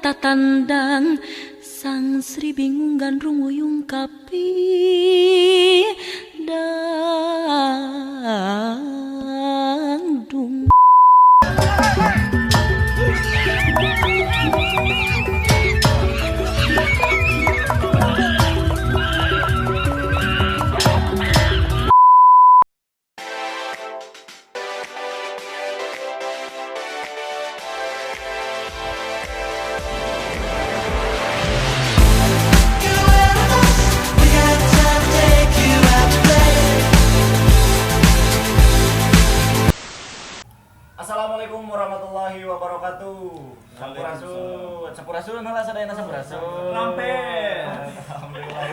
tatandang Sang Sri bingung gandrung uyung kapi dangdung. Assalamualaikum warahmatullahi wabarakatuh. Sampurasun lah sadayana sampurasun. Lampir. Alhamdulillah.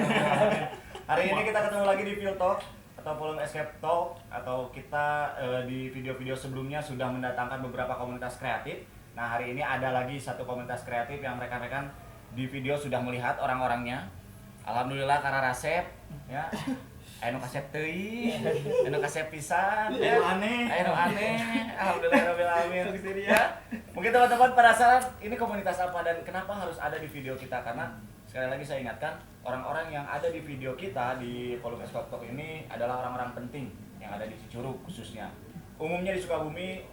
Hari ini kita ketemu lagi di Field Talk atau Volume Escape Talk, atau kita di video-video sebelumnya sudah mendatangkan beberapa komunitas kreatif. Nah, hari ini ada lagi satu komunitas kreatif yang rekan-rekan di video sudah melihat orang-orangnya. Alhamdulillah karena resep ya. Anu kasep teuing, anu kasep pisan, anu aneh. Alhamdulillahirabbil alamin. Ya. Mungkin teman-teman penasaran ini komunitas apa dan kenapa harus ada di video kita, karena sekali lagi saya ingatkan, orang-orang yang ada di video kita di Volume Escape Talk ini adalah orang-orang penting yang ada di Cicurug khususnya. Umumnya di Sukabumi,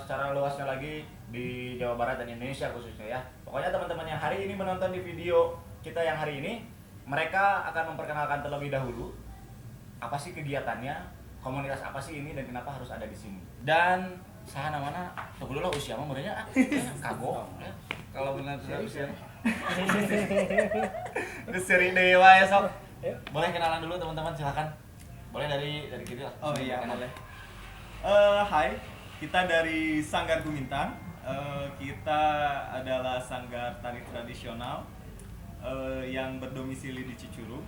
secara luasnya lagi di Jawa Barat dan Indonesia khususnya ya. Pokoknya teman-teman yang hari ini menonton di video kita yang hari ini, mereka akan memperkenalkan terlebih dahulu apa sih kegiatannya, komunitas apa sih ini, dan kenapa harus ada di sini. Dan saya namanya, tunggu dulu usia mah murahnya kagok ya. Kalau benar usia seri dewa ya sok. Boleh kenalan dulu teman-teman, silakan. Boleh dari kiri lah. Oh iya, boleh. Hai, kita dari Sanggar Gumintang. Kita adalah sanggar tari tradisional yang berdomisili di Cicurug.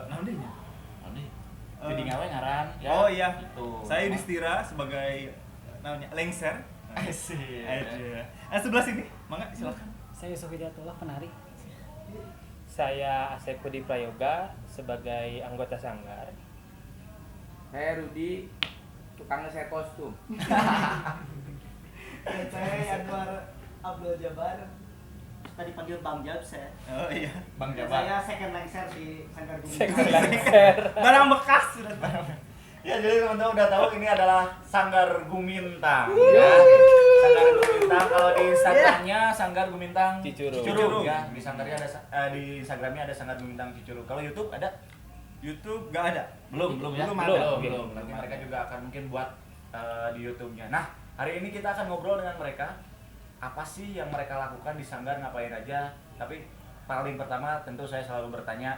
Naon deui nya? Jadi ngawe ngaran ya. Oh iya. Gitu. Saya Yudhistira sebagai namanya Lengser. Asik. Aja. Sebelah sini, mangga silakan. Saya Yusuf Hidayatullah, penari. Saya Asep Budi Prayoga sebagai anggota sanggar. Saya Rudi, tukang ngeset kostum. Saya Anwar Abdul Jabar. Tadi panggil Bang Jab saya. Oh iya. Bang Saya Jabar. second lengser di Sanggar Second Gumintang. lengser. Barang bekas. Ya, jadi teman-teman udah tahu ini adalah Sanggar Gumintang. Ya. Sanggar Gumintang, kalau di Instagramnya Sanggar Gumintang Cicurug. ya. Di Sanggarnya ada di Instagramnya ada Sanggar Gumintang Cicurug. Kalau YouTube ada? YouTube nggak ada. Belum ya. Belum ada. Belum. Nanti mereka juga akan mungkin buat di YouTube-nya. Nah, hari ini kita akan ngobrol dengan mereka. Apa sih yang mereka lakukan di sanggar, ngapain aja. Tapi paling pertama tentu saya selalu bertanya,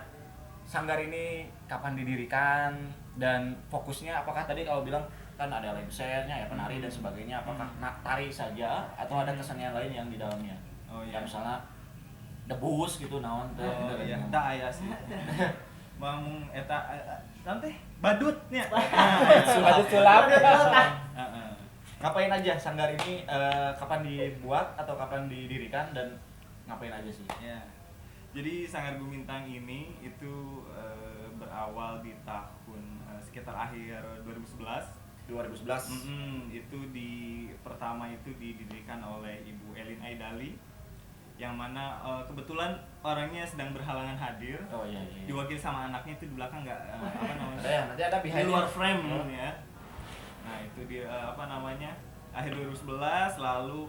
sanggar ini kapan didirikan dan fokusnya apakah tadi kalau bilang kan ada lengsernya ya, penari dan sebagainya, apakah tari saja atau ada kesenian lain yang di dalamnya? Oh Ya iya. misalnya debus gitu naon teh. Oh iya, da aya sih. Mamung eta naon teh? Badut nya. Badut sulap. Heeh. Ngapain aja sanggar ini, kapan dibuat atau kapan didirikan dan ngapain aja sih? Ya. Jadi Sanggar Gumintang ini itu berawal di tahun sekitar akhir 2011. 2011. Itu pertama itu didirikan oleh Ibu Elin Aidali, yang mana kebetulan orangnya sedang berhalangan hadir. Oh iya. Diwakili sama anaknya itu di belakang nggak apa namanya? Ada ya, nanti ada Di behind luar frame ya. Nah, itu dia akhir 2011, lalu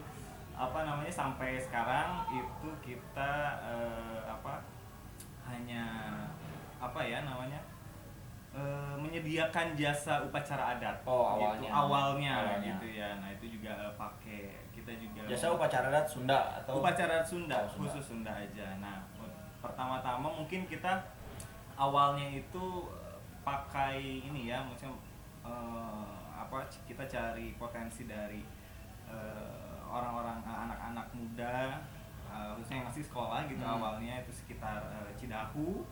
sampai sekarang itu kita hanya menyediakan jasa upacara adat. Oh, Gitu, awalnya. awalnya gitu ya. Nah, itu juga kita juga Jasa upacara adat Sunda atau upacara Sunda, Oh, Sunda. khusus Sunda aja. Nah, pertama-tama mungkin kita awalnya itu pakai ini ya, maksudnya kita cari potensi dari orang-orang anak-anak muda, khususnya yang masih sekolah gitu. Awalnya itu sekitar Cidahu,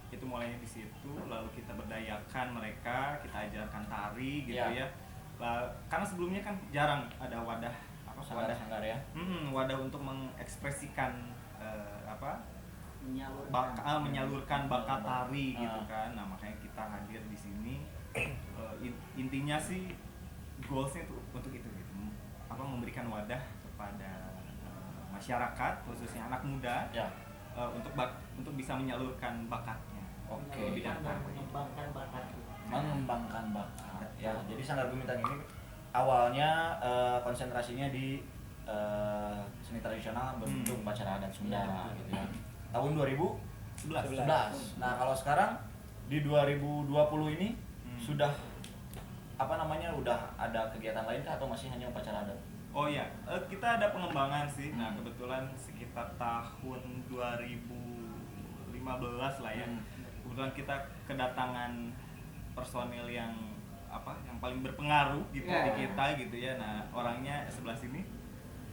itu mulainya di situ, lalu kita berdayakan mereka, kita ajarkan tari gitu ya. Karena sebelumnya kan jarang ada wadah sanggar ya. wadah untuk mengekspresikan menyalurkan bakat tari gitu kan. Nah, makanya kita hadir di sini. Intinya sih goalsnya tuh untuk itu gitu, memberikan wadah kepada masyarakat khususnya anak muda Ya. untuk bisa menyalurkan bakatnya. Oke. Lebih Menyalurkan dan dapat. mengembangkan bakat. Mengembangkan bakat. Ya, jadi Sanggar Gumitang ini awalnya konsentrasinya di seni tradisional berbentuk upacara adat Sunda gitu ya. Tahun 2011. Nah, kalau sekarang di 2020 ini sudah udah ada kegiatan lain kah atau masih hanya upacara adat? Oh iya, kita ada pengembangan sih. Nah, kebetulan sekitar tahun 2015 lah ya. Kebetulan kita kedatangan personil yang paling berpengaruh gitu di kita gitu ya. Nah, orangnya sebelah sini.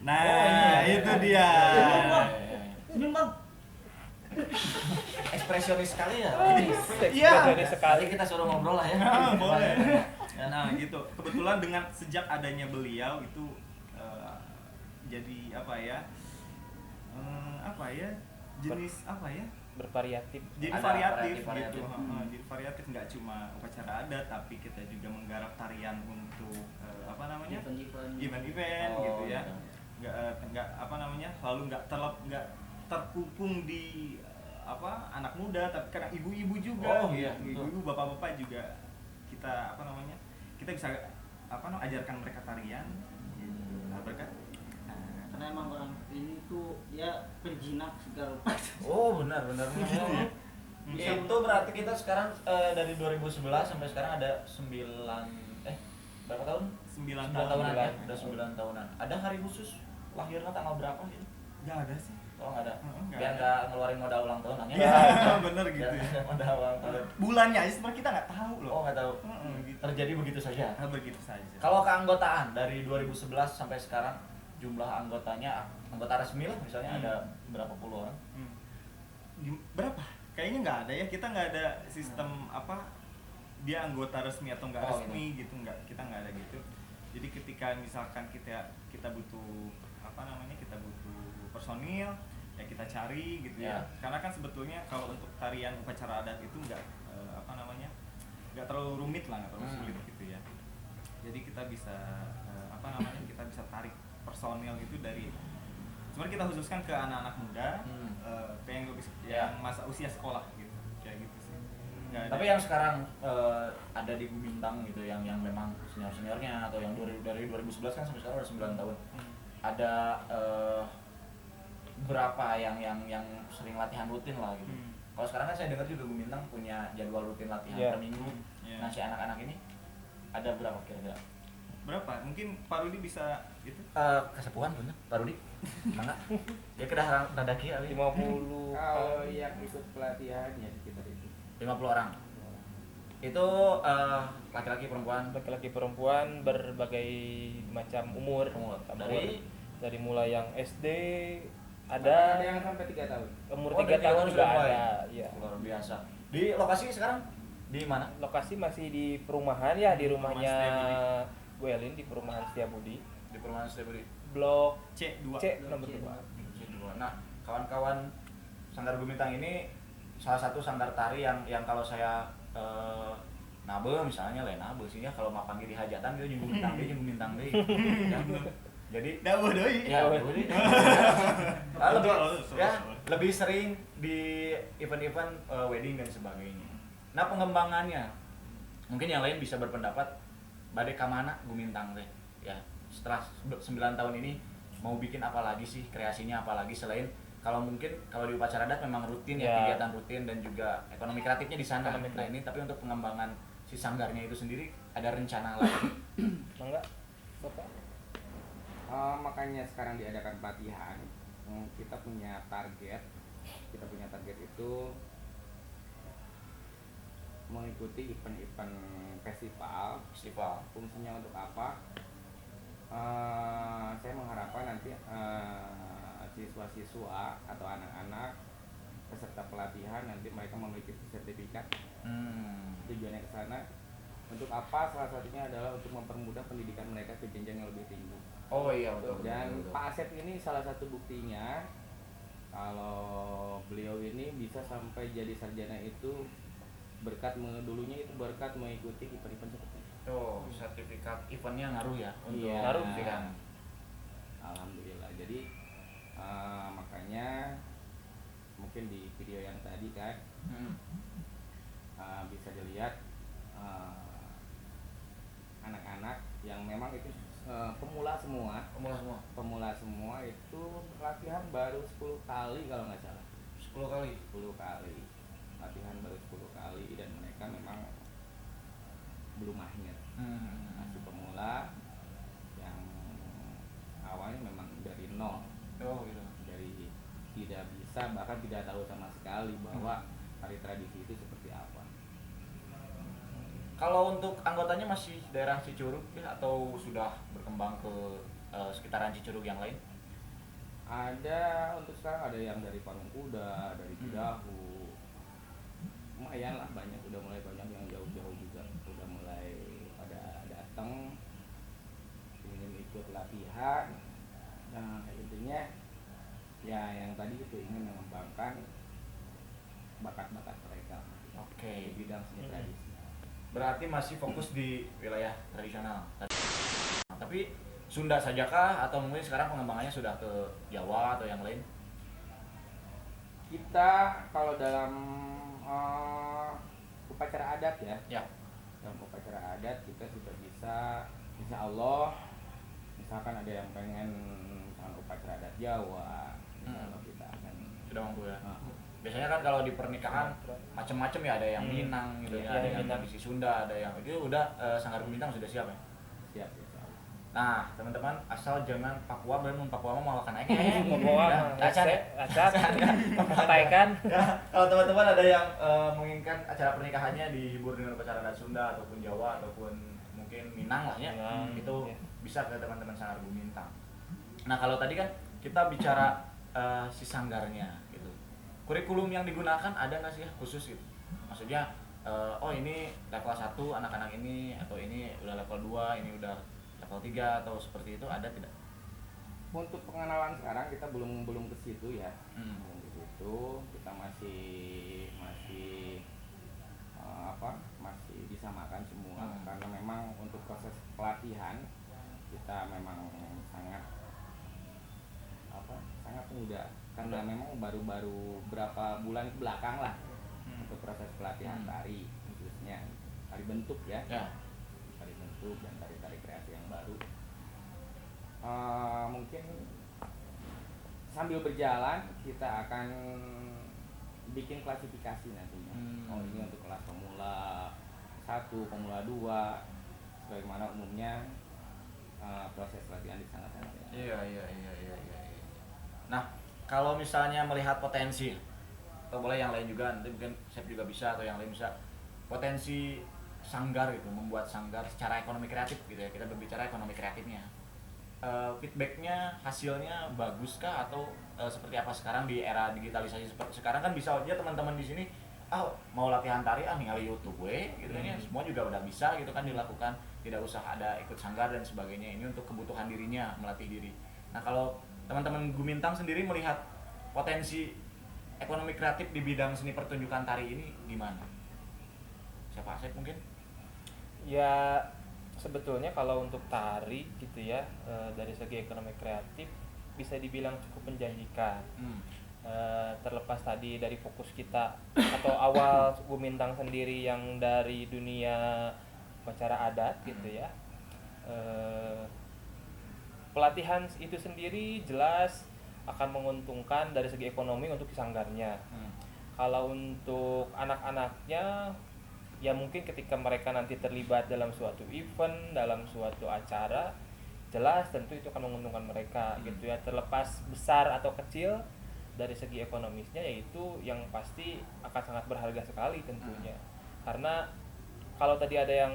Nah, itu dia. Senyum bang. Ekspresionis sekali ya. Iya. Sekali kita suruh ngobrol lah ya. Boleh. Nah, gitu. Kebetulan dengan sejak adanya beliau itu jadi jenis bervariatif. jadi Ada variatif variatif. gitu. Jadi variatif, nggak cuma upacara adat tapi kita juga menggarap tarian untuk event-event Oh, gitu ya. gitu. Nggak selalu nggak terkungkung di anak muda, tapi karena ibu-ibu juga. Oh, iya, betul. Ibu-ibu, bapak-bapak juga kita kita bisa ajarkan mereka tarian gitu. Nah, mereka Karena emang orang ini tuh ya penjinak segala macam. Oh, benar. Bisa. Itu berarti kita sekarang dari 2011 sampai sekarang ada berapa tahun? 9 tahunan ya. tahun. Udah 9 tahunan. Ada hari khusus lahirnya tanggal berapa gitu? Nggak ada sih. Oh, nggak ada. Nggak Biar ada. nggak ngeluarin modal ulang tahun aja. Iya, bener gitu Biar ya. nggak modal ulang tahun. Bulannya aja sebenarnya kita nggak tahu loh. Oh, nggak tahu. Gitu. Terjadi begitu saja. Nah, begitu saja. Kalau keanggotaan dari 2011 sampai sekarang jumlah anggota resmi lah misalnya ada berapa puluh orang? Berapa? Kayaknya nggak ada ya. Kita nggak ada sistem dia anggota resmi atau nggak Oh, resmi gitu. Kita nggak ada gitu. Jadi ketika misalkan kita butuh kita butuh personil, ya kita cari gitu ya. Karena kan sebetulnya kalau untuk tarian upacara adat itu nggak nggak terlalu rumit lah, nggak terlalu sulit gitu ya. Jadi kita bisa kita bisa tarik personil itu dari sebenarnya kita khususkan ke anak-anak muda, ke yang lebih yang masa usia sekolah gitu, kayak gitu sih. Nggak ada. Tapi yang sekarang ada di Gumitang gitu yang memang seniornya atau yang dari 2011 kan sampai sekarang udah 9 tahun. Ada berapa yang sering latihan rutin lah gitu. Kalau sekarang kan saya dengar juga Gumitang punya jadwal rutin latihan per minggu. Nah, si anak-anak ini ada berapa kira-kira? Berapa? Mungkin Pak Rudi bisa gitu? Kesepuan punya Pak Rudi? Mana? Ya kedah rada kia 50 Kalau yang ikut pelatihannya sekitar itu 50 orang. Itu laki-laki perempuan. laki-laki perempuan berbagai macam umur. Dari mulai yang SD ada yang sampai 3 tahun. umur Oh, 3 dari tahun awal juga sudah mulai. ada. Ya. Luar biasa. Di lokasi sekarang di mana? Lokasi masih di perumahan ya, di rumahnya Setiabudi. Bu Elin di perumahan Setiabudi. Di perumahan Setiabudi. Blok C2. nomor 2. Nah, kawan-kawan Sanggar Gumitang ini salah satu sanggar tari yang kalau saya nabe misalnya nabe sih ya kalau mapan di hajatan gitu jeung Gumitang deui. Jadi Dawa doi. ya lebih sering di event-event wedding dan sebagainya. Nah, pengembangannya mungkin yang lain bisa berpendapat badai kamana Gumitang teh ya setelah 9 tahun ini mau bikin apa lagi sih, kreasinya apa lagi selain kalau di upacara adat memang rutin ya, kegiatan rutin dan juga ekonomi kreatifnya di sana. Nah, ini tapi untuk pengembangan si sanggarnya itu sendiri ada rencana lain. Enggak? Bapak? Makanya sekarang diadakan pelatihan. Kita punya target itu mengikuti event-event festival. Fungsinya untuk apa? Saya mengharapkan nanti siswa-siswa atau anak-anak peserta pelatihan nanti mereka memiliki sertifikat. Tujuannya ke sana untuk apa? Salah satunya adalah untuk mempermudah pendidikan mereka ke jenjang yang lebih tinggi. Oh iya, betul. Dan Pak Asep ini salah satu buktinya kalau beliau ini bisa sampai jadi sarjana itu berkat mengikuti event-event seperti ini. Oh, sertifikat eventnya ngaruh ya untuk Iya. Ngaruh kan. Alhamdulillah. Jadi Makanya mungkin di video yang tadi kan bisa dilihat anak-anak yang memang itu pemula semua itu latihan baru 10 kali kalau nggak salah. 10 kali. 10 kali latihan baru 10 kali dan mereka memang belum mahir, masih pemula yang awalnya memang dari nol. Gitu. Dari tidak bisa, bahkan tidak tahu sama sekali bahwa tari tradisi itu seperti apa. Kalau untuk anggotanya masih daerah Cicurug ya, atau sudah berkembang ke sekitaran Cicurug yang lain? Ada untuk sekarang ada yang dari Parung Kuda, dari Cidahu, lumayan lah, banyak, udah mulai banyak yang jauh-jauh juga udah mulai pada datang ingin ikut latihan. Nah intinya ya yang tadi itu ingin mengembangkan bakat-bakat mereka Oke. di bidang seni tradisi. Berarti masih fokus di wilayah tradisional. Tapi Sunda sajakah atau mungkin sekarang pengembangannya sudah ke Jawa atau yang lain? Kita kalau dalam upacara adat ya, dalam upacara adat kita sudah bisa, insya Allah, misalkan ada yang pengen misalkan upacara adat Jawa, insya Allah kita akan Sudah mampu ya. Biasanya kan kalau di pernikahan macam-macam ya, ada yang Minang gitu ya, ada yang tradisi Sunda, ada yang itu udah Sanggar Gumintang sudah siap ya? siap insya Allah. Nah, teman-teman asal jangan Papua, belum Papua mau makan aja. Papua kan. Ya, kalau teman-teman ada yang menginginkan acara pernikahannya dihibur dengan upacara adat Sunda ataupun Jawa ataupun mungkin Minang lah ya, itu bisa ke teman-teman Sanggar Gumintang. Nah, kalau tadi kan kita bicara si sanggarnya gitu. Kurikulum yang digunakan ada nggak sih khusus gitu? Maksudnya oh ini level 1 anak-anak ini, atau ini udah level 2, ini udah level 3 atau seperti itu, ada tidak? Untuk pengenalan sekarang kita belum ke situ ya. Belum ke situ, kita masih masih disamakan semua karena memang untuk proses pelatihan kita memang sangat muda karena memang baru berapa bulan ke belakang lah untuk proses pelatihan tari, khususnya tari bentuk ya. Tari bentuk dan tari-tari kreasi yang baru. Mungkin sambil berjalan kita akan bikin klasifikasi nantinya. Oh ini untuk kelas pemula 1, pemula 2, sebagaimana umumnya proses latihan di sana-sana. Iya. Nah, kalau misalnya melihat potensi, atau boleh yang lain juga, nanti mungkin saya juga bisa atau yang lain bisa, potensi sanggar gitu, membuat sanggar secara ekonomi kreatif gitu ya, kita berbicara ekonomi kreatifnya. Feedbacknya, hasilnya baguskah atau seperti apa sekarang di era digitalisasi seperti sekarang kan bisa aja teman-teman di sini mau latihan tari ningali YouTube gitu ya, semua juga udah bisa gitu kan dilakukan, tidak usah ada ikut sanggar dan sebagainya, ini untuk kebutuhan dirinya, melatih diri. Nah, kalau teman-teman Gumintang sendiri melihat potensi ekonomi kreatif di bidang seni pertunjukan tari ini gimana? Siapa Asep mungkin? Ya sebetulnya kalau untuk tari gitu ya, dari segi ekonomi kreatif bisa dibilang cukup menjanjikan. Terlepas tadi dari fokus kita atau awal Gumintang sendiri yang dari dunia upacara adat gitu ya, pelatihan itu sendiri jelas akan menguntungkan dari segi ekonomi untuk sanggarnya. Kalau untuk anak-anaknya ya mungkin ketika mereka nanti terlibat dalam suatu event, dalam suatu acara, jelas tentu itu akan menguntungkan mereka gitu ya, terlepas besar atau kecil dari segi ekonomisnya, yaitu yang pasti akan sangat berharga sekali tentunya. Karena kalau tadi ada yang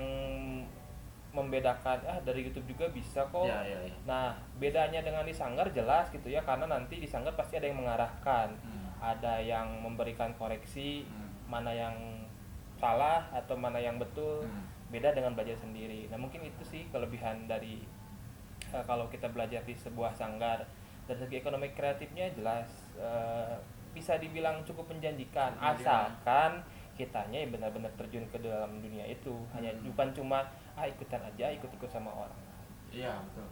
membedakan dari YouTube juga bisa kok. Ya. Nah, bedanya dengan di sanggar jelas gitu ya, karena nanti di sanggar pasti ada yang mengarahkan, ada yang memberikan koreksi, mana yang salah atau mana yang betul. Beda dengan belajar sendiri. Nah, mungkin itu sih kelebihan dari kalau kita belajar di sebuah sanggar. Dari segi ekonomi kreatifnya jelas bisa dibilang cukup menjanjikan, asalkan kitanya yang benar-benar terjun ke dalam dunia itu. Hanya bukan cuma ikutan aja, ikut-ikut sama orang. Iya, betul.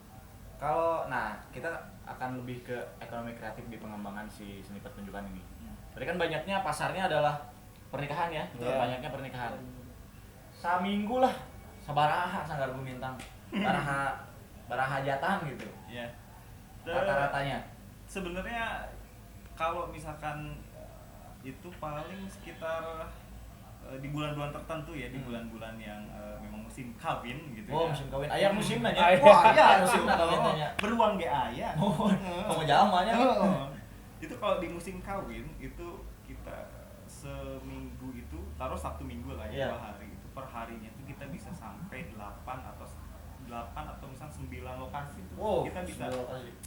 Nah kita akan lebih ke ekonomi kreatif di pengembangan si seni pertunjukan ini. Tadi kan banyaknya pasarnya adalah pernikahan ya, banyaknya pernikahan. Saminggu lah, sabaraha sanggar Gumintang, baraha hajatan gitu. Iya. Rata-ratanya. Sebenarnya kalau misalkan itu paling sekitar di bulan-bulan tertentu ya, di bulan-bulan yang memang musim kawin gitu ya. Musim kawin. Aya musim nanya. Wah, iya musim kawin nanya. Beruang ge aya. Mau jamannya. Itu kalau di musim kawin itu kita seminggu itu taruh Sabtu Minggu lah ya, 2 hari itu per harinya itu kita bisa sampai 8 atau misalnya 9 lokasi itu kita bisa.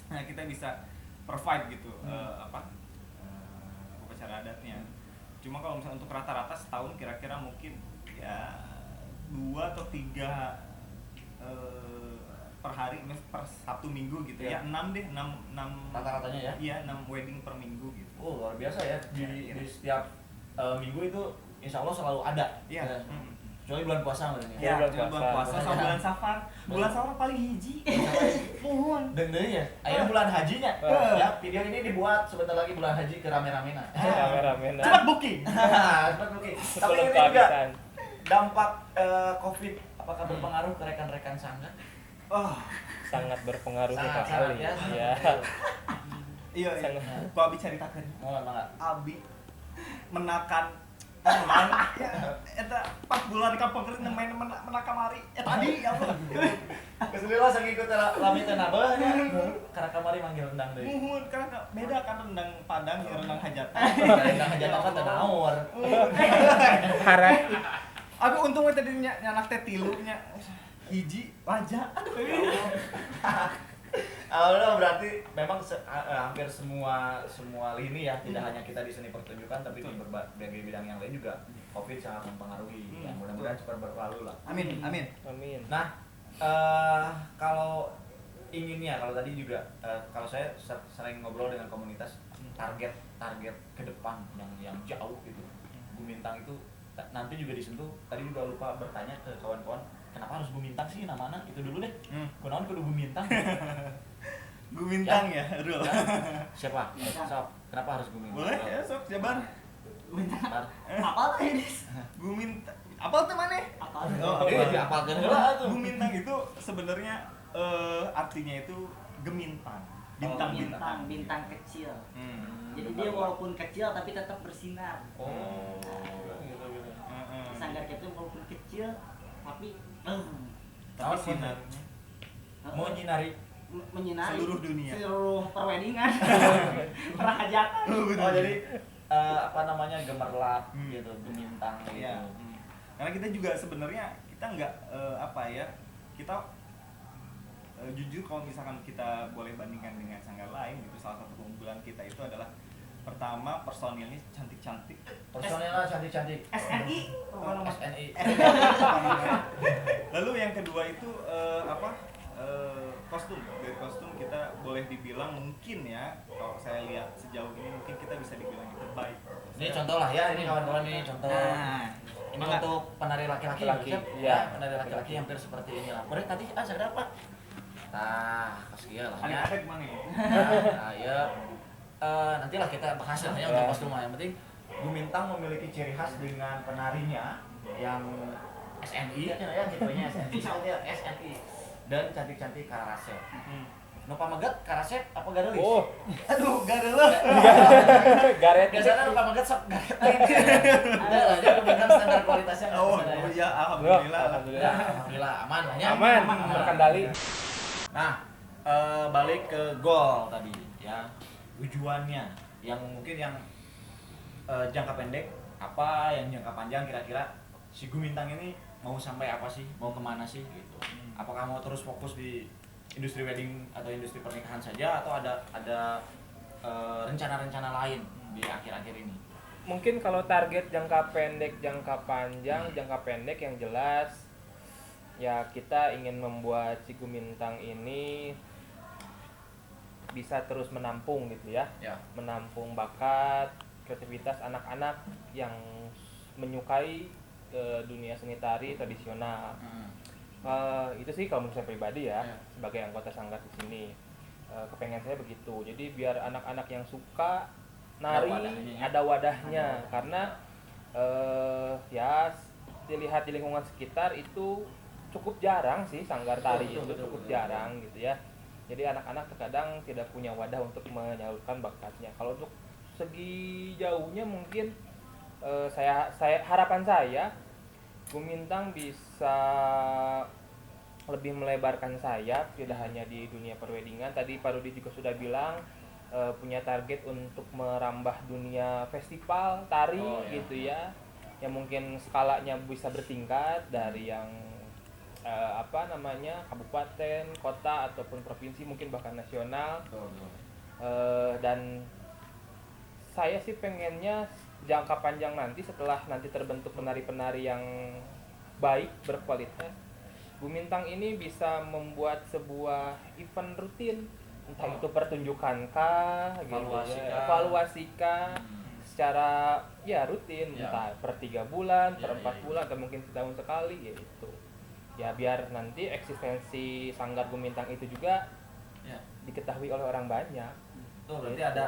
Nah, kita bisa provide gitu upacara adatnya. Cuma kalau misalnya untuk rata-rata setahun kira-kira mungkin ya 2 atau 3 per hari, per Sabtu Minggu gitu ya. 6 deh, 6 rata-ratanya ya. Iya, 6 wedding per minggu gitu. Oh, luar biasa ya. Di setiap minggu itu insya Allah selalu ada. Iya. Kecuali bulan puasa maksudnya. Iya, bulan puasa sama bulan Safar. Bulan Safar paling hiji. Mohon. Dan ya. Akhirnya bulan hajinya. Ya, video ini dibuat sebentar lagi bulan haji ke rame-ramena. Rame-rame. Cepat booking. Cepat booking. Tapi ini juga dampak COVID apakah berpengaruh ke rekan-rekan sanggar? Sangat berpengaruh Sangat sekali. ya. Ya. Iya. Ku abi caritakeun. Oh, enggak. Abi menakan eta pas bulan kampung main menakam hari tadi ya Allah. Keselila saking ikut lami teh nabeuh nya. Karena kamari manggil rendang deui. Muhun karena beda kan rendang Padang ya rendang hajatan. Rendang hajatan kan teu naor. Harap Abi untung we tadi nyanak teh 3 nya. Hiji wajah. Aduh ya Allah. Alhamdulillah berarti memang hampir semua lini ya, tidak hanya kita di seni pertunjukan tapi di berbagai bidang yang lain juga COVID sangat mempengaruhi. Ya, mudah-mudahan cepat berlalu lah. Amin. Nah, kalau inginnya, kalau tadi juga kalau saya sering ngobrol dengan komunitas target ke depan yang jauh gitu. Gumintang itu nanti juga disentuh. Tadi juga lupa bertanya ke kawan-kawan, kenapa harus Gumintang sih namanya? Itu dulu deh. Kunaon kudu Gumintang? Gumintang ya, Rul. Siapa? Sok. Kenapa harus Gumintang? Boleh ya, sok Jabar. Gumintang. Apa tuh ini? Gumintang. Apa tuh maneh? Apa? Apalkan heula tuh. Gumintang itu sebenarnya artinya itu gemintang. Bintang kecil. Jadi dia walaupun kecil tapi tetap bersinar. Oh. Gitu. Sanggar kita walaupun kecil tapi Tapi sinarnya Mau nyinari menyinari seluruh dunia. seluruh perweddingan, perhajatan. Oh jadi apa namanya gemerlap gitu, gemintang gitu. Iya. Karena kita juga sebenarnya kita nggak kita jujur kalau misalkan kita boleh bandingkan dengan sanggar lain gitu, salah satu keunggulan kita itu adalah pertama personilnya cantik-cantik. Personelnya cantik-cantik. SNI. SNI. Lalu yang kedua itu kostum. Dari kostum kita boleh dibilang mungkin ya, kalau saya lihat sejauh ini mungkin kita bisa dibilang yang terbaik. Ini contoh lah ya, ini kawan-kawan ini contoh. Ini untuk penari laki-laki. Ya, penari laki-laki hampir seperti ini lah. Boleh tadi saya dapat. Nah, kasih lah. Ada gimana ya? Nah, ya nantilah kita bahas ya untuk kostum. Yang penting Gumintang memiliki ciri khas dengan penarinya yang SNI ya tipenya SNI dan cantik-cantik Karasep. Nu pamegat Karasep apa Garelis? Oh. Aduh, garelah. Garet. Biasanya nu pamegat sok garet. Udah lah, jadi Gumintang standar kualitasnya. Oh ya, alhamdulillah. Alhamdulillah aman lah ya. Aman, terkendali. Nah, balik ke goal tadi ya, tujuannya yang mungkin yang jangka pendek apa, yang jangka panjang kira-kira si Gumintang ini mau sampai apa sih, mau kemana sih gitu. Apakah mau terus fokus di industri wedding atau industri pernikahan saja atau ada rencana-rencana lain di akhir-akhir ini? Mungkin kalau target jangka pendek, jangka panjang, jangka pendek yang jelas ya kita ingin membuat si Gumintang ini bisa terus menampung gitu ya. Menampung bakat, kreativitas anak-anak yang menyukai dunia seni tari tradisional. Itu sih kalau menurut saya pribadi ya, Ya. sebagai anggota sanggar di sini, kepengen saya begitu. Jadi biar anak-anak yang suka nari wadahnya ya. ada wadahnya, karena ya dilihat di lingkungan sekitar itu cukup jarang sih sanggar tari itu cukup jarang gitu ya. Jadi anak-anak terkadang tidak punya wadah untuk menyalurkan bakatnya. Kalau untuk segi jauhnya mungkin saya harapan saya Gumintang bisa lebih melebarkan sayap, tidak hanya di dunia perwedingan. Tadi Pak Rudi juga sudah bilang punya target untuk merambah dunia festival tari gitu ya, yang mungkin skalanya bisa bertingkat dari yang kabupaten, kota ataupun provinsi, mungkin bahkan nasional. Dan saya sih pengennya jangka panjang nanti, setelah nanti terbentuk penari-penari yang baik, berkualitas, Gumintang ini bisa membuat sebuah event rutin, entah itu pertunjukan kah, evaluasi kah, secara ya rutin, entah per 3 bulan, per 4 bulan, atau mungkin setahun sekali, gitu. Ya biar nanti eksistensi Sanggar Gumintang itu juga diketahui oleh orang banyak. Tuh berarti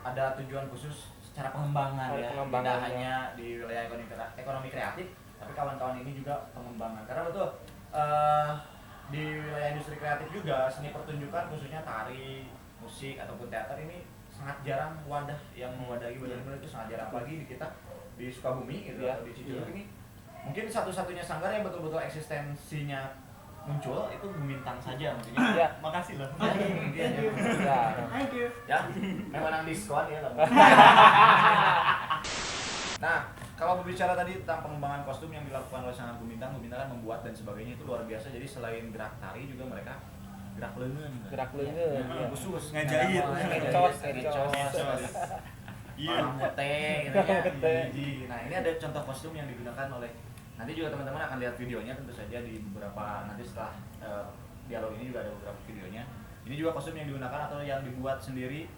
ada tujuan khusus secara pengembangan ya, tidak hanya di wilayah ekonomi kreatif, tapi kawan-kawan ini juga pengembangan. Karena betul di wilayah industri kreatif juga seni pertunjukan khususnya tari, musik ataupun teater ini sangat jarang wadah yang mewadahi benar-benar, itu sangat jarang, apalagi di kita di Sukabumi gitu atau di Cijedug ini. Mungkin satu-satunya sanggar yang betul-betul eksistensinya muncul itu Gumintang saja mungkin. Ya, Makasih loh. Mungkin ya. Thank you. ya memang nang diskon ya. Nah, kalau berbicara tadi tentang pengembangan kostum yang dilakukan oleh Sanggar Gumintang kan membuat dan sebagainya itu luar biasa. Jadi selain gerak tari juga mereka gerak leungeun. Gerak leungeun, Ya, ya. khusus Ngajahit. Ngecos. Iya. Pamute gitu ya. Nah, ini ada contoh kostum yang digunakan oleh, nanti juga teman-teman akan lihat videonya tentu saja di beberapa, nanti setelah dialog ini juga ada beberapa videonya. Ini juga kostum yang digunakan atau yang dibuat sendiri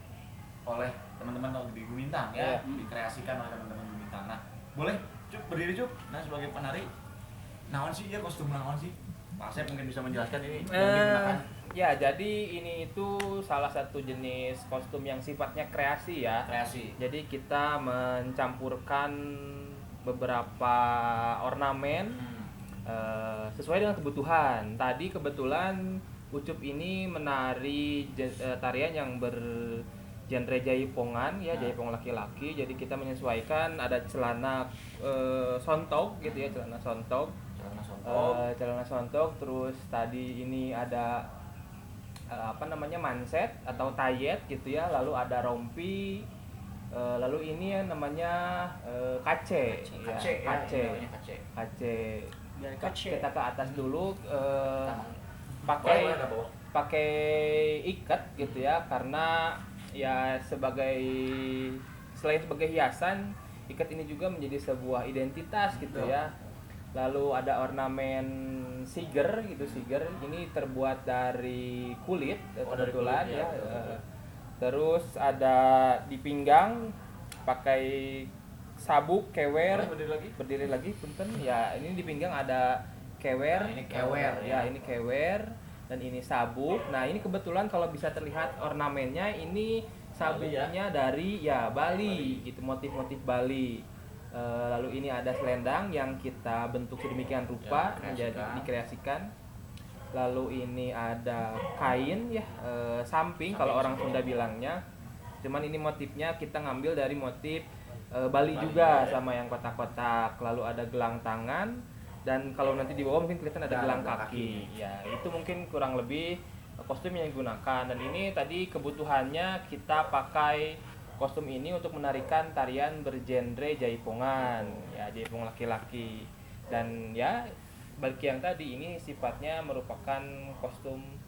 oleh teman-teman di Gumintang ya, dikreasikan oleh teman-teman Gumintang. Nah, boleh Cuk berdiri Cuk. Nah, sebagai penari, naon sih ya kostum naon sih? Pak Asep mungkin bisa menjelaskan ini yang digunakan. Ya, jadi ini itu salah satu jenis kostum yang sifatnya kreasi ya. Kreasi. Jadi kita mencampurkan beberapa ornamen sesuai dengan kebutuhan. Tadi kebetulan Ucup ini menari tarian yang bergenre jaipongan ya, jaipong laki-laki. Jadi kita menyesuaikan, ada celana sontok gitu ya, celana sontok. Celana sontok, terus tadi ini ada manset atau tayet gitu ya, lalu ada rompi, lalu ini yang namanya kace. Kita ke atas dulu, pakai ikat gitu ya, karena ya selain sebagai hiasan, ikat ini juga menjadi sebuah identitas gitu ya. Lalu ada ornamen siger gitu, siger ini terbuat dari kulit kebetulan ya. Terus ada di pinggang pakai sabuk kewer, berdiri lagi punten ya. Ini di pinggang ada kewer, ini kewer ya, ini kewer dan ini sabuk. Nah, ini kebetulan kalau bisa terlihat ornamennya, ini sabuknya dari Bali gitu, motif-motif Bali. Lalu ini ada selendang yang kita bentuk sedemikian rupa menjadi dikreasikan. Lalu ini ada kain ya, samping kalau orang Sunda bilangnya. Cuman ini motifnya kita ngambil dari motif Bali juga sama yang kotak-kotak. Lalu ada gelang tangan, dan kalau nanti di bawah mungkin kelihatan ada gelang kaki. Ya, itu mungkin kurang lebih kostum yang digunakan. Dan ini tadi kebutuhannya kita pakai kostum ini untuk menarikan tarian bergenre jaipongan, ya, jaipong laki-laki. Dan ya, balik yang tadi, ini sifatnya merupakan kostum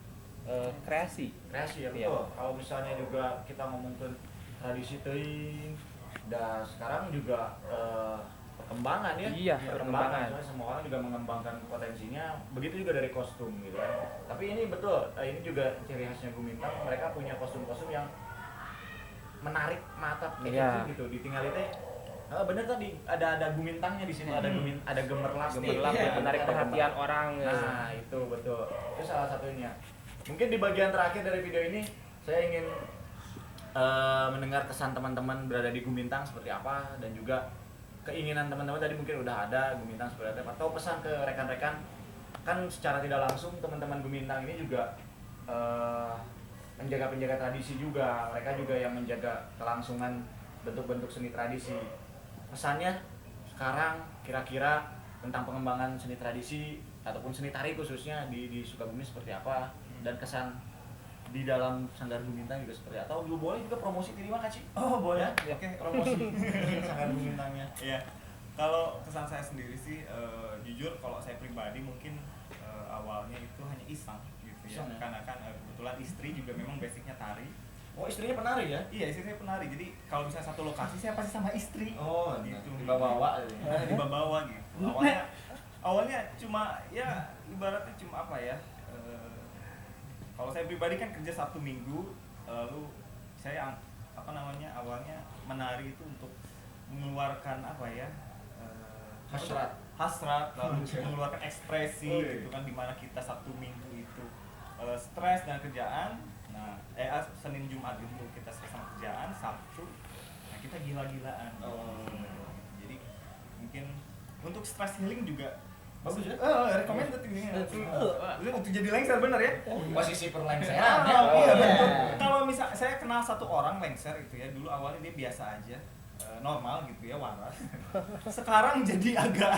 kreasi ya, betul. Kalau misalnya juga kita ngomongin tradisi teuing, dan sekarang juga perkembangan ya. Iya, perkembangan. Soalnya semua orang juga mengembangkan potensinya. Begitu juga dari kostum gitu kan. Tapi ini betul, ini juga ciri khasnya Gumintang, mereka punya kostum-kostum yang menarik mata gitu. Ditinggal itu Bener tadi ada gumintangnya di situ, ada gemerlap Gemerlap ya, menarik ada perhatian gemerlap. orang. Nah itu betul, itu salah satunya. Mungkin di bagian terakhir dari video ini saya ingin mendengar kesan teman-teman berada di Gumintang seperti apa, dan juga keinginan teman-teman tadi mungkin udah ada Gumintang seperti apa, atau pesan ke rekan-rekan. Kan secara tidak langsung teman-teman Gumintang ini juga penjaga tradisi juga, mereka juga yang menjaga kelangsungan bentuk-bentuk seni tradisi. Pesannya sekarang kira-kira tentang pengembangan seni tradisi ataupun seni tari khususnya di Sukabumi seperti apa, dan kesan di dalam Sanggar Gumintang juga seperti apa, atau boleh juga promosi terima kasih. Oh boleh, Ya, oke. promosi Sanggar Gumintangnya. Iya, kalau kesan saya sendiri sih, jujur kalau saya pribadi mungkin awalnya itu hanya iseng gitu ya, Iseng ya? karena kan kebetulan istri juga memang basicnya tari. Oh, istrinya penari ya? Iya, istri saya penari, jadi kalau misalnya satu lokasi saya pasti sama istri. Oh, gitu. dibawa-bawa. Dibawa gitu. Awalnya cuma ya ibaratnya cuma apa ya? Kalau saya pribadi kan kerja Sabtu Minggu, lalu saya awalnya menari itu untuk mengeluarkan apa ya? Hasrat, lalu mengeluarkan ekspresi gitu kan, dimana kita Sabtu Minggu itu stres dan kerjaan. Nah, Senin Jumat itu kita stres sama kerjaan, Sabtu nah kita gila-gilaan. Jadi mungkin untuk stress healing juga Bagus ya? recommended ini. Untuk jadi lengser bener ya? Posisi perlengseran Ah, ya. iya betul. Kalau misal saya kenal satu orang lengser itu ya, dulu awalnya dia biasa aja, normal gitu ya, waras. Sekarang jadi agak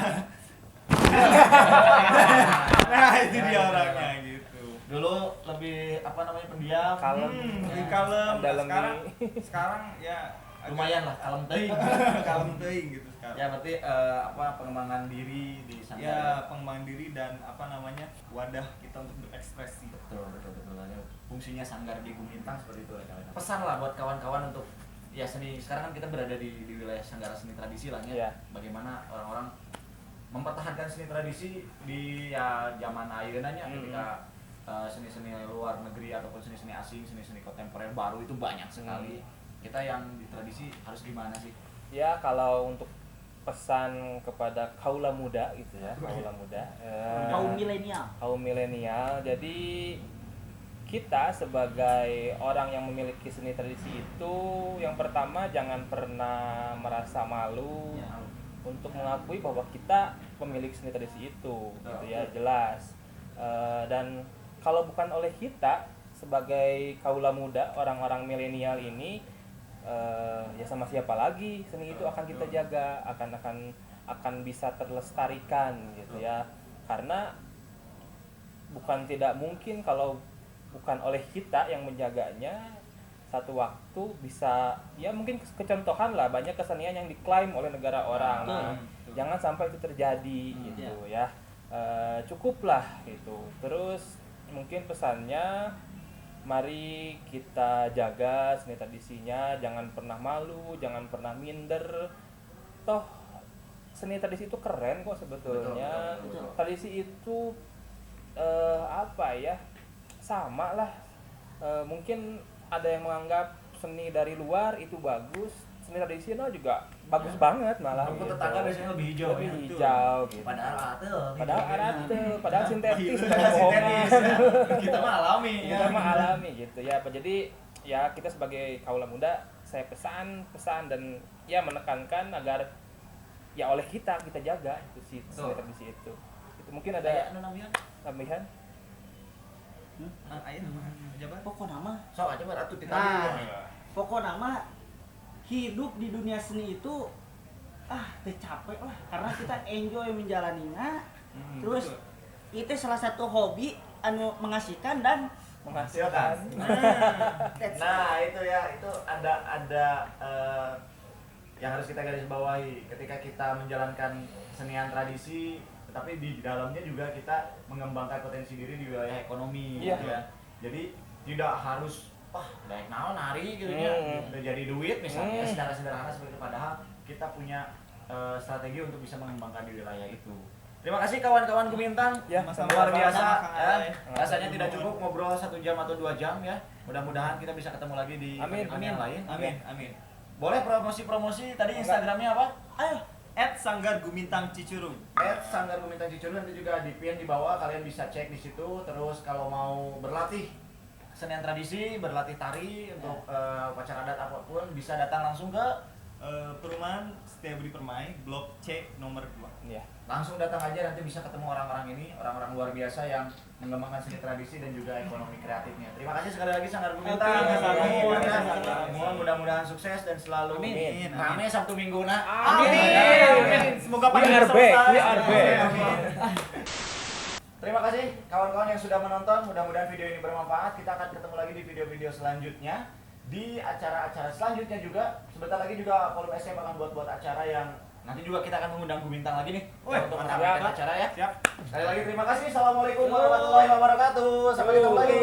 nah itu dia orangnya gitu. Dulu lebih pendiam. Kalem. Lebih kalem. Nah, Dalam sekarang ya Lumayan lah, kalem teuing. kalem teuing gitu sekarang. Ya berarti pengembangan diri di Sanggar. Ya, pengembangan diri dan wadah kita untuk berekspresi. Betul. Fungsinya Sanggar di Gumintang seperti itu rekan-rekan. Pesan lah buat kawan-kawan untuk ya seni. Sekarang kan kita berada di wilayah Sanggar seni tradisi lah ya. Iya. Bagaimana orang-orang mempertahankan seni tradisi di zaman ayeunanya ketika seni-seni luar negeri ataupun seni-seni asing, seni-seni kontemporer baru itu banyak sekali. Kita yang di tradisi harus gimana sih? Ya, kalau untuk pesan kepada kaula muda gitu ya, kaula muda, kaum milenial. Jadi kita sebagai orang yang memiliki seni tradisi itu, yang pertama jangan pernah merasa malu untuk mengakui bahwa kita pemilik seni tradisi itu, gitu ya, jelas. Dan kalau bukan oleh kita sebagai kaula muda, orang-orang milenial ini, ya sama siapa lagi seni itu akan kita jaga, akan bisa terlestarikan gitu ya, karena bukan tidak mungkin kalau bukan oleh kita yang menjaganya, satu waktu bisa ya mungkin kecontohan lah, banyak kesenian yang diklaim oleh negara orang. Jangan sampai itu terjadi gitu ya. Cukuplah gitu. Terus mungkin pesannya, mari kita jaga seni tradisinya, jangan pernah malu, jangan pernah minder. Toh seni tradisi itu keren kok sebetulnya. Betul. Tradisi itu sama lah. Mungkin ada yang menganggap seni dari luar itu bagus, seni tradisional juga bagus banget malah. Rumput gitu. tetangga biasanya lebih hijau. Lebih ya? hijau gitu. Padahal sintetis, sintetis ya. Kita mah alami ya. Kita mah alami gitu ya. Jadi ya kita sebagai kaula muda, saya pesan dan ya menekankan agar ya oleh kita jaga itu sih seni tradisi itu. Itu mungkin ada tambahan. Pokoknya mah Sok aja mah atuh Nah, ditanya. pokoknya mah hidup di dunia seni itu teu capek lah, karena kita enjoy menjalaninya. Terus itu salah satu hobi anu mengasihkan dan Menghasilkan. Nah itu ya, itu ada yang harus kita garis bawahi ketika kita menjalankan kesenian tradisi, tapi di dalamnya juga kita mengembangkan potensi diri di wilayah ekonomi gitu ya. Jadi tidak harus baik naon nari gitu ya, udah jadi duit misalnya secara sederhana seperti itu, padahal kita punya strategi untuk bisa mengembangkan di wilayah itu. Terima kasih kawan-kawan Gumintang, Ya, luar biasa ya. sama-sama. Rasanya tidak cukup ngobrol 1 jam atau 2 jam ya. Mudah-mudahan kita bisa ketemu lagi di Amin. event yang lain. Amin. Boleh promosi tadi Instagramnya apa? Ayo. @Sanggar Gumintang Cicurug. Sanggar Gumintang Cicurug, nanti juga di pin di bawah, kalian bisa cek di situ. Terus kalau mau berlatih kesenian tradisi, berlatih tari untuk upacara adat apapun, bisa datang langsung ke Perumahan Setiabudi Permai, Blok C nomor 2. Ya. langsung datang aja, nanti bisa ketemu orang-orang ini, orang-orang luar biasa yang mengembangkan seni tradisi dan juga ekonomi kreatifnya. Terima kasih sekali lagi Sanggar Gumintang. Mudah-mudahan sukses dan selalu rame Sabtu Minggu na. Amin. Semoga pada We are back. Terima kasih kawan-kawan yang sudah menonton. Mudah-mudahan video ini bermanfaat. Kita akan ketemu lagi di video-video selanjutnya, di acara-acara selanjutnya juga. Sebentar lagi juga Volume SM akan buat acara yang nanti juga kita akan mengundang Gumintang lagi nih untuk meramaikan acara ya. Siap. Sekali lagi terima kasih. Assalamualaikum warahmatullahi wabarakatuh. Sampai ketemu lagi.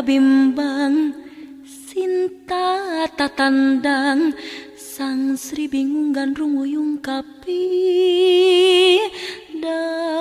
bimbang Sinta tatandang Sang Sri bingung gandrung uyung kapi dangdung.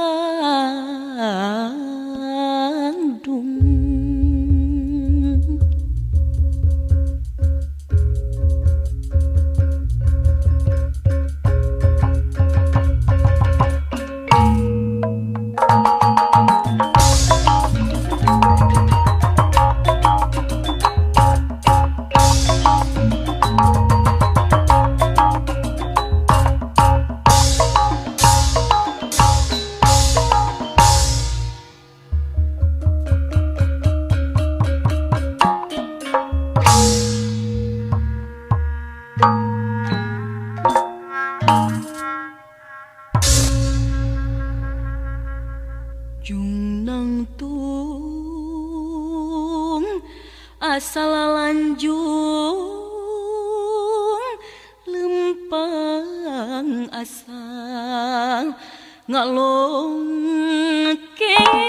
Junang tung asal lanjung lempang asal ngalong kewang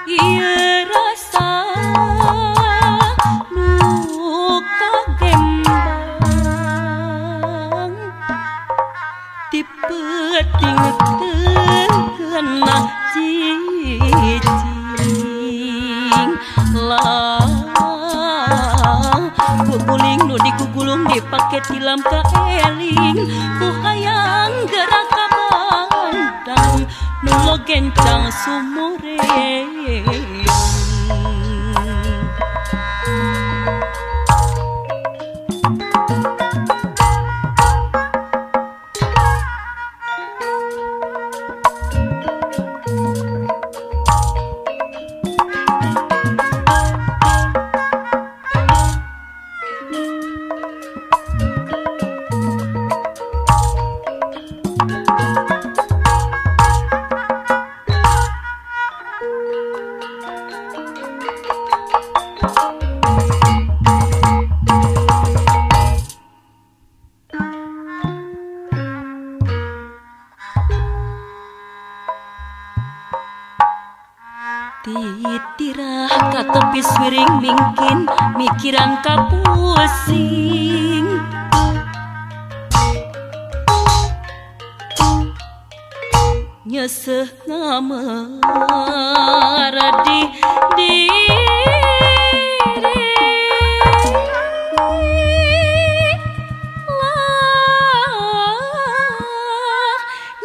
ieu rasa luka gembang dipeting kena cicing lah dipake tilam ka eling ku hayang gerak ka bandang nulo gencang sumureng. Titirah ka tepi swiring mungkin mikiran ka pusing. Nyeseh ngamar di lah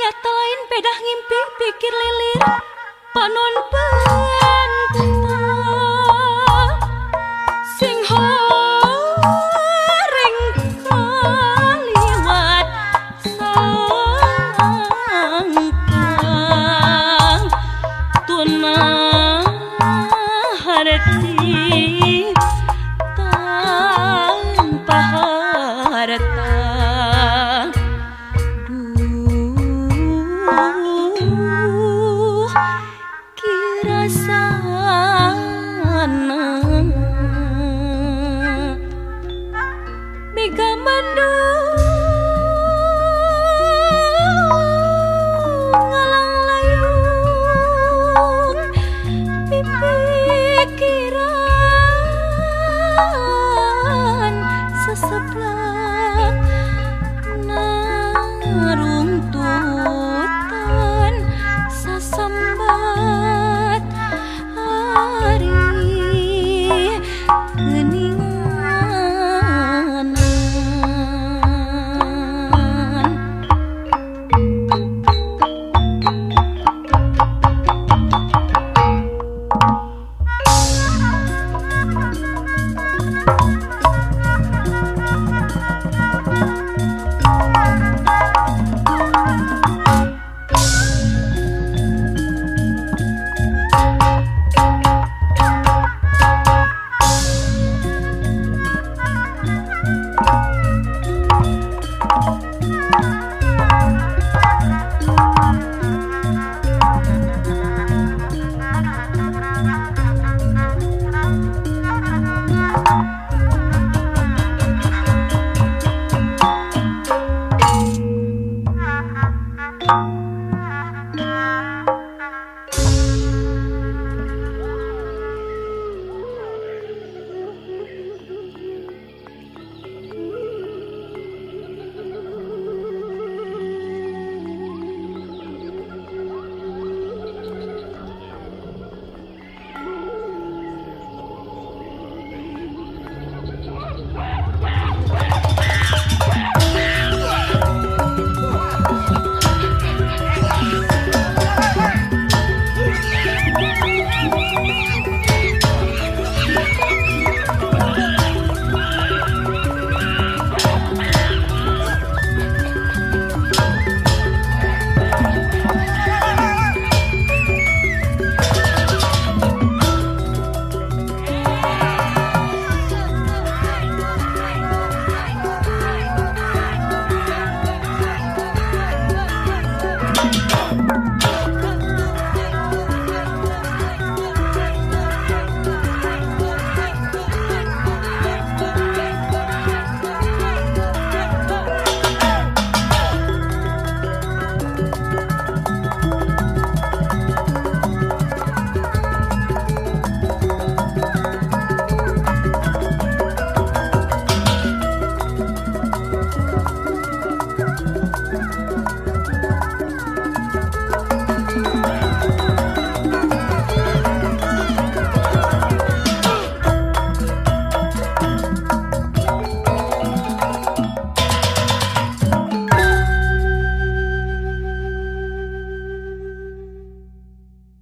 nyata lain pedah ngimpi pikir lilir panon sing horeng kaliwat sangkang tunah harti tanpa harta. Mega Mandu